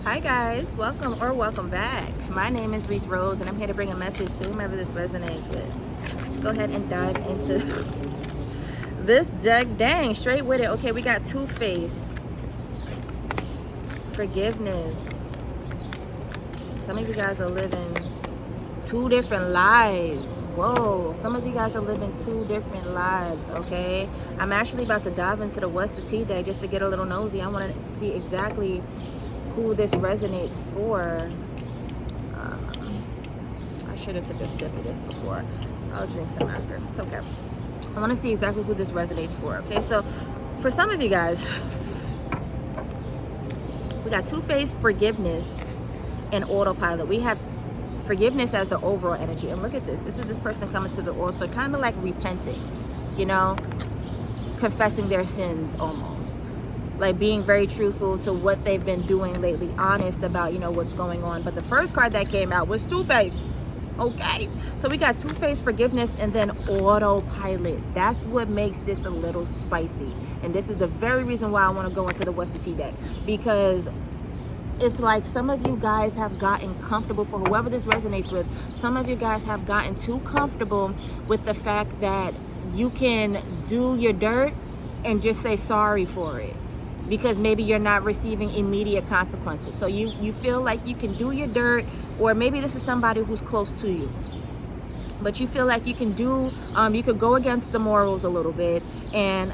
Hi guys, welcome back. My name is Rees and I'm here to bring a message to whomever this resonates with. Let's go ahead and dive into this deck. Dang, straight with it. Okay, we got Two-Face, forgiveness. Some of you guys are living two different lives. Whoa, some of you guys are living two different lives, okay? I'm actually about to dive into the What's the Tea deck just to get a little nosy. I want to see exactly who this resonates for. I should have took a sip of this before. I'll drink some after. It's okay. I want to see exactly who this resonates for. Okay, so for some of you guys, we got Two-Face, forgiveness, and autopilot. We have forgiveness as the overall energy. And look at this. This is this person coming to the altar, kind of like repenting, you know, confessing their sins almost. Like being very truthful to what they've been doing lately, honest about, you know, what's going on. But the first card that came out was Two-Face. Okay, so we got Two-Face, forgiveness, and then autopilot. That's what makes this a little spicy. And this is the very reason why I want to go into the What's the Tea deck, because it's like some of you guys have gotten comfortable, for whoever this resonates with, some of you guys have gotten too comfortable with the fact that you can do your dirt and just say sorry for it, because maybe you're not receiving immediate consequences. So you feel like you can do your dirt, or maybe this is somebody who's close to you, but you feel like you can do, you could go against the morals a little bit and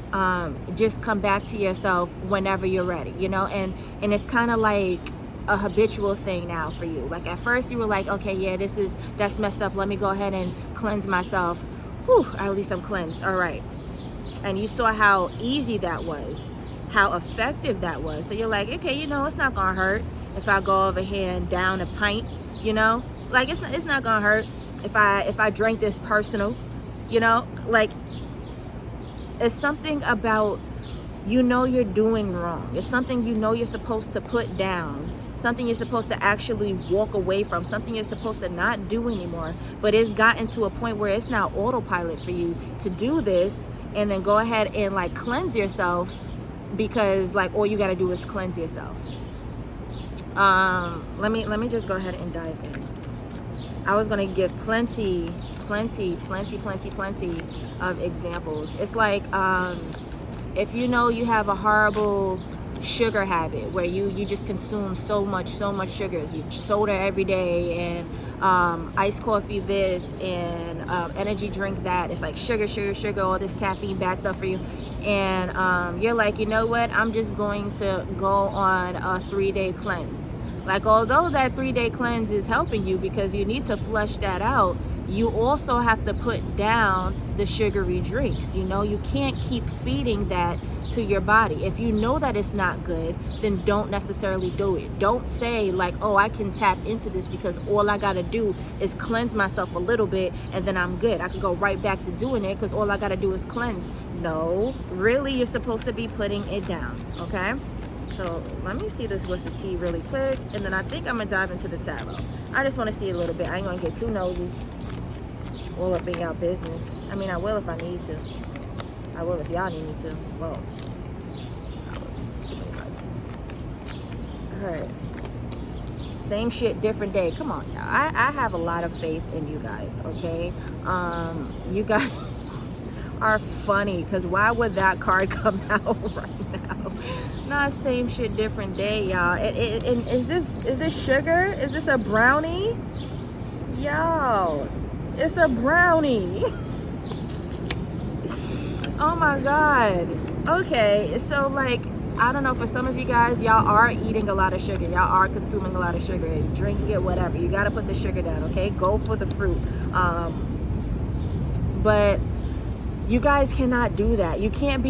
just come back to yourself whenever you're ready, you know, and it's kind of like a habitual thing now for you. Like at first you were like, okay, yeah, that's messed up. Let me go ahead and cleanse myself. Whew, at least I'm cleansed. All right. And you saw how easy that was, how effective that was. So you're like, okay, you know, it's not gonna hurt if I go over here and down a pint, you know, like it's not gonna hurt if I drink this personal, you know, like it's something about, you know, you're doing wrong. It's something you know you're supposed to put down, something you're supposed to actually walk away from, something you're supposed to not do anymore. But it's gotten to a point where it's now autopilot for you to do this and then go ahead and like cleanse yourself, because like all you got to do is cleanse yourself. Let me just go ahead and dive in. I was going to give plenty of examples. It's like if you know you have a horrible sugar habit where you just consume so much sugars, you soda every day and iced coffee this and energy drink that. It's like sugar, all this caffeine, bad stuff for you. And you're like, you know what, I'm just going to go on a 3-day cleanse. Like, although that 3-day cleanse is helping you because you need to flush that out, you also have to put down the sugary drinks. You know, you can't keep feeding that to your body. If you know that it's not good, then don't necessarily do it. Don't say like, oh, I can tap into this because all I gotta do is cleanse myself a little bit and then I'm good. I could go right back to doing it because all I gotta do is cleanse. No, really, you're supposed to be putting it down, okay? So let me see this What's the Tea really quick, and then I think I'm gonna dive into the tarot. I just wanna see a little bit. I ain't gonna get too nosy all up in y'all business. I mean, I will if I need to. I will if y'all need me to. Whoa. That was too many cards. Alright. Same shit, different day. Come on, y'all. I have a lot of faith in you guys, okay? You guys are funny, because why would that card come out right now? Not same shit, different day, y'all. Is this sugar? Is this a brownie? Y'all, it's a brownie. Oh my god. Okay, so like, I don't know, for some of you guys, y'all are eating a lot of sugar. Y'all are consuming a lot of sugar. Drinking it, whatever. You gotta put the sugar down, okay? Go for the fruit. But you guys cannot do that. You can't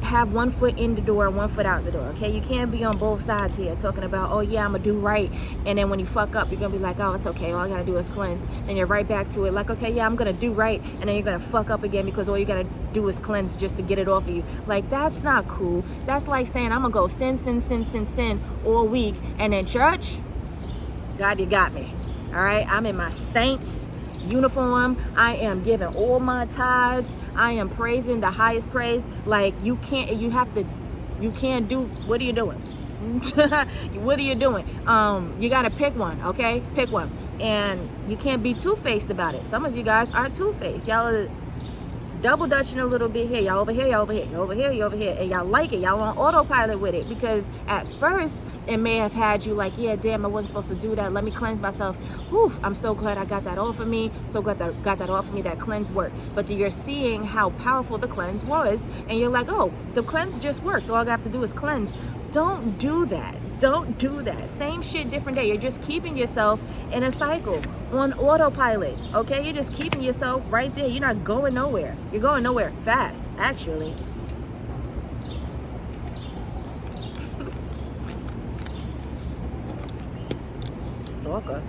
have one foot in the door and one foot out the door, okay? You can't be on both sides here talking about, oh yeah, I'm gonna do right, and then when you fuck up, you're gonna be like, oh, it's okay, all I gotta do is cleanse. Then you're right back to it like, okay, yeah, I'm gonna do right, and then you're gonna fuck up again because all you gotta do is cleanse just to get it off of you. Like, that's not cool. That's like saying I'm gonna go sin all week, and then church, God, you got me. All right, I'm in my saints uniform. I am giving all my tithes. I am praising the highest praise. Like, you can't do, what are you doing? What are you doing? You got to pick one, okay? Pick one. And you can't be two-faced about it. Some of you guys are two-faced. Y'all are double dutching a little bit here. Y'all over here, y'all over here, y'all over here, y'all over here. And y'all like it. Y'all on autopilot with it. Because at first, it may have had you like, yeah, damn, I wasn't supposed to do that. Let me cleanse myself. Whew, I'm so glad I got that off of me. So glad that I got that off of me. That cleanse worked. But you're seeing how powerful the cleanse was. And you're like, oh, the cleanse just works. All I have to do is cleanse. Don't do that. Don't do that. Same shit, different day. You're just keeping yourself in a cycle on autopilot, okay? You're just keeping yourself right there. You're not going nowhere. You're going nowhere fast, actually. Stalker.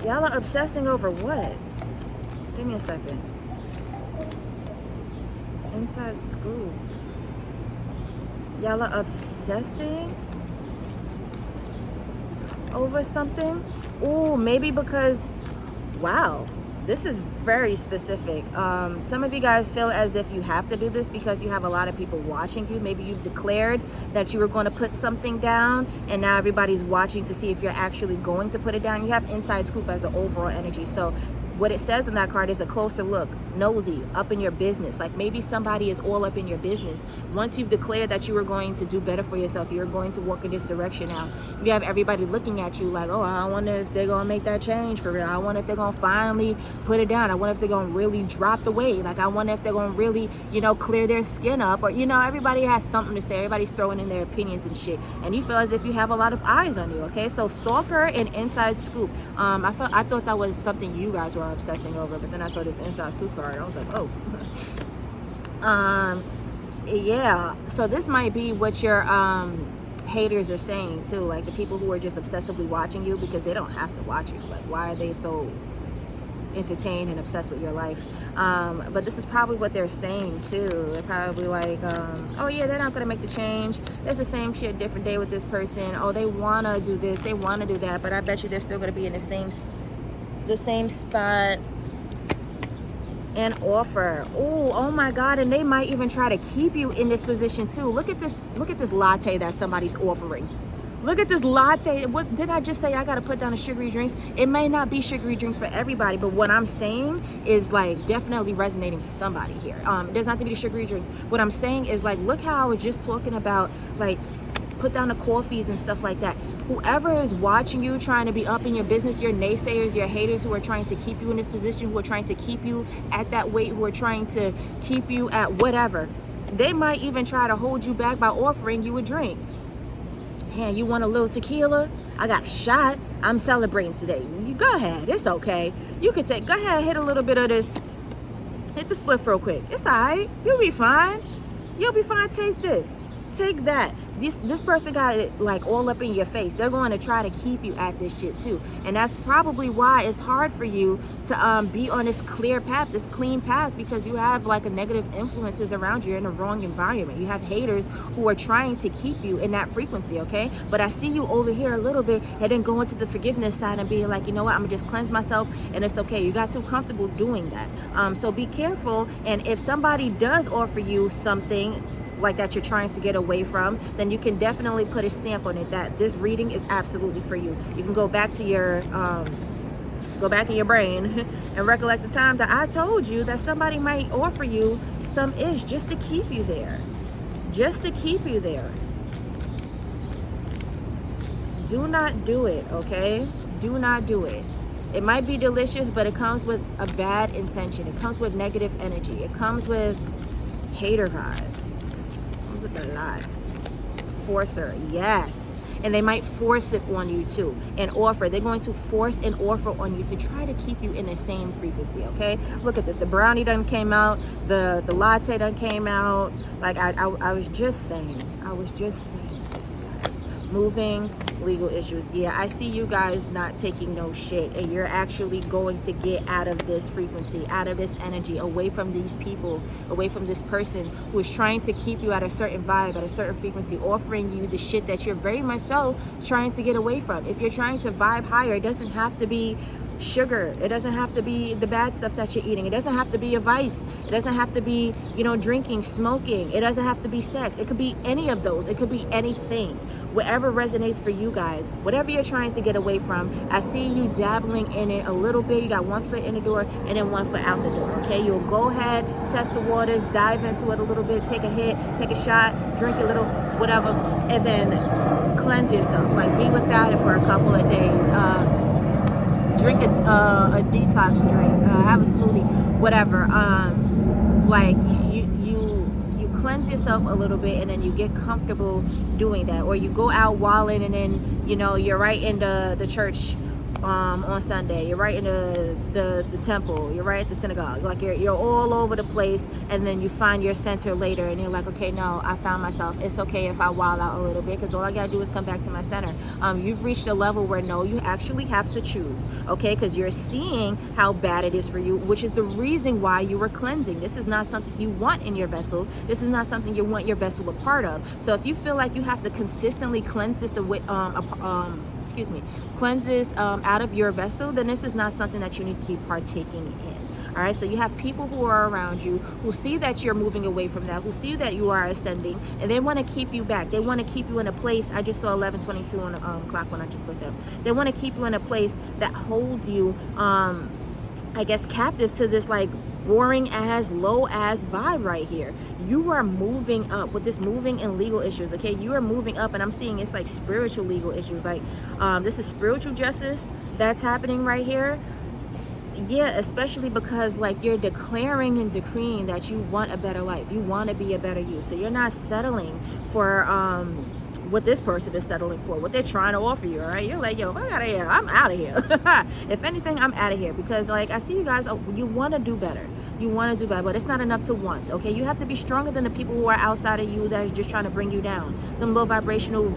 Y'all are obsessing over what? Give me a second. Inside scoop. Y'all are obsessing over something? Oh, maybe because, wow, this is very specific. Some of you guys feel as if you have to do this because you have a lot of people watching you. Maybe you've declared that you were going to put something down and now everybody's watching to see if you're actually going to put it down. You have inside scoop as an overall energy. So what it says on that card is a closer look, nosy, up in your business. Like maybe somebody is all up in your business. Once you've declared that you were going to do better for yourself, you're going to walk in this direction now. You have everybody looking at you like, oh, I wonder if they're going to make that change for real. I wonder if they're going to finally put it down. I wonder if they're going to really drop the weight. Like I wonder if they're going to really, clear their skin up. Or, everybody has something to say. Everybody's throwing in their opinions and shit. And you feel as if you have a lot of eyes on you, okay? So stalker and inside scoop. I thought that was something you guys were obsessing over, but then I saw this inside scoop card. I was like, oh. Yeah, so this might be what your haters are saying too, like the people who are just obsessively watching you because they don't have to watch you. Like, why are they so entertained and obsessed with your life? But this is probably what they're saying too. They're probably like, oh yeah, they're not gonna make the change. It's the same shit, different day with this person. Oh, they wanna do this, they wanna do that, but I bet you they're still gonna be in the same spot and offer. Oh my God, and they might even try to keep you in this position too. Look at this latte that somebody's offering. Look at this latte. What did I just say? I gotta put down the sugary drinks. It may not be sugary drinks for everybody, but what I'm saying is like definitely resonating for somebody here. It doesn't have to be the sugary drinks. What I'm saying is like, look how I was just talking about like put down the coffees and stuff like that. Whoever is watching you, trying to be up in your business, your naysayers, your haters who are trying to keep you in this position, who are trying to keep you at that weight, who are trying to keep you at whatever, they might even try to hold you back by offering you a drink. Hey, you want a little tequila? I got a shot. I'm celebrating today. You go ahead. It's okay. You could go ahead, hit a little bit of this. Hit the spliff real quick. It's all right. You'll be fine. You'll be fine. Take this. Take that. This person got it like all up in your face. They're going to try to keep you at this shit too. And that's probably why it's hard for you to be on this clear path, this clean path, because you have like a negative influences around you. You're in the wrong environment. You have haters who are trying to keep you in that frequency, okay? But I see you over here a little bit and then go into the forgiveness side and be like, you know what, I'm gonna just cleanse myself and it's okay. You got too comfortable doing that. So be careful. And if somebody does offer you something like that you're trying to get away from, then you can definitely put a stamp on it that this reading is absolutely for you. You can go back to your in your brain and recollect the time that I told you that somebody might offer you some ish just to keep you there. Just to keep you there. Do not do it, okay? Do not do it. It might be delicious, but it comes with a bad intention. It comes with negative energy. It comes with hater vibes. With a lot. Forcer, yes. And they might force it on you too. And offer. They're going to force an offer on you to try to keep you in the same frequency, okay? Look at this. The brownie done came out. The latte done came out. Like I was just saying. This, guys. Moving, legal issues. Yeah, I see you guys not taking no shit, and you're actually going to get out of this frequency, out of this energy, away from these people, away from this person who is trying to keep you at a certain vibe, at a certain frequency, offering you the shit that you're very much so trying to get away from. If you're trying to vibe higher, it doesn't have to be sugar. It doesn't have to be the bad stuff that you're eating. It doesn't have to be a vice. It doesn't have to be, you know, drinking, smoking. It doesn't have to be sex. It could be any of those. It could be anything. Whatever resonates for you guys, whatever you're trying to get away from. I see you dabbling in it a little bit. You got one foot in the door and then one foot out the door, okay? You'll go ahead, test the waters, dive into it a little bit, take a hit, take a shot, drink a little, whatever, and then cleanse yourself. Like, be without it for a couple of days. Drink a detox drink, have a smoothie, whatever. Like, you cleanse yourself a little bit, and then you get comfortable doing that. Or you go out wilding, and then, you know, you're right in the church on Sunday, you're right in the temple, you're right at the synagogue, like you're all over the place, and then you find your center later, and you're like, okay, no, I found myself. It's okay if I wild out a little bit, because all I gotta do is come back to my center. You've reached a level where no, you actually have to choose, okay? Because you're seeing how bad it is for you, which is the reason why you were cleansing. This is not something you want in your vessel. This is not something you want your vessel a part of. So if you feel like you have to consistently cleanse this out of your vessel, then this is not something that you need to be partaking in. All right, so you have people who are around you who see that you're moving away from that, who see that you are ascending, and they want to keep you back. They want to keep you in a place. I just saw 11:22 on the clock when I just looked up. They want to keep you in a place that holds you, I guess, captive to this like boring ass, low ass vibe right here. You are moving up with this moving and legal issues, okay? You are moving up, and I'm seeing it's like spiritual legal issues. Like, this is spiritual justice that's happening right here. Yeah, especially because like you're declaring and decreeing that you want a better life. You want to be a better you. So you're not settling for what this person is settling for, what they're trying to offer you. All right, you're like, yo, if I got here, I'm out of here. If anything, I'm out of here, because like I see you guys, you want to do better. You want to do better, but it's not enough to want, okay? You have to be stronger than the people who are outside of you that is just trying to bring you down. Them low vibrational,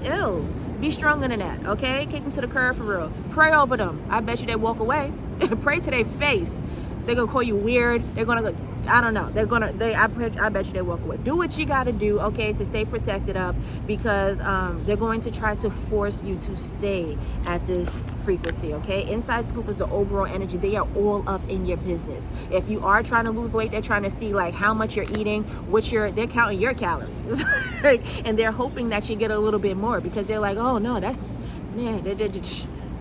ew. Be stronger than that, okay? Kick them to the curb for real. Pray over them. I bet you they walk away. Pray to their face. They're gonna call you weird. They're gonna go, I don't know. I bet you they walk away. Do what you gotta do, okay, to stay protected up, because they're going to try to force you to stay at this frequency, okay? Inside scoop is the overall energy. They are all up in your business. If you are trying to lose weight, they're trying to see like how much you're eating, they're counting your calories, and they're hoping that you get a little bit more, because they're like, oh no, that's, man,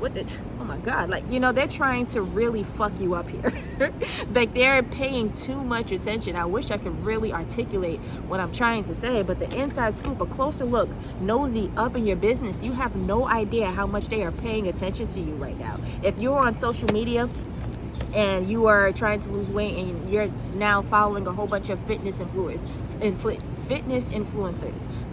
oh my God, like, you know, they're trying to really fuck you up here. Like, they're paying too much attention. I wish I could really articulate what I'm trying to say, but the inside scoop, a closer look, nosy up in your business, you have no idea how much they are paying attention to you right now. If you're on social media and you are trying to lose weight and you're now following a whole bunch of fitness influencers,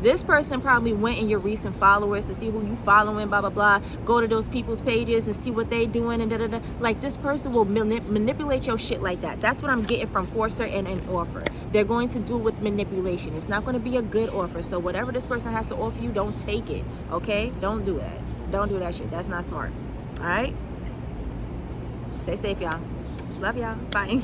this person probably went in your recent followers to see who you following, blah blah blah, go to those people's pages and see what they doing, and da. Like, this person will manipulate your shit like that. That's what I'm getting from forcer and an offer. They're going to do it with manipulation. It's not going to be a good offer. So whatever this person has to offer you, don't take it, okay? Don't do that shit. That's not smart. All right, stay safe, y'all. Love y'all. Bye.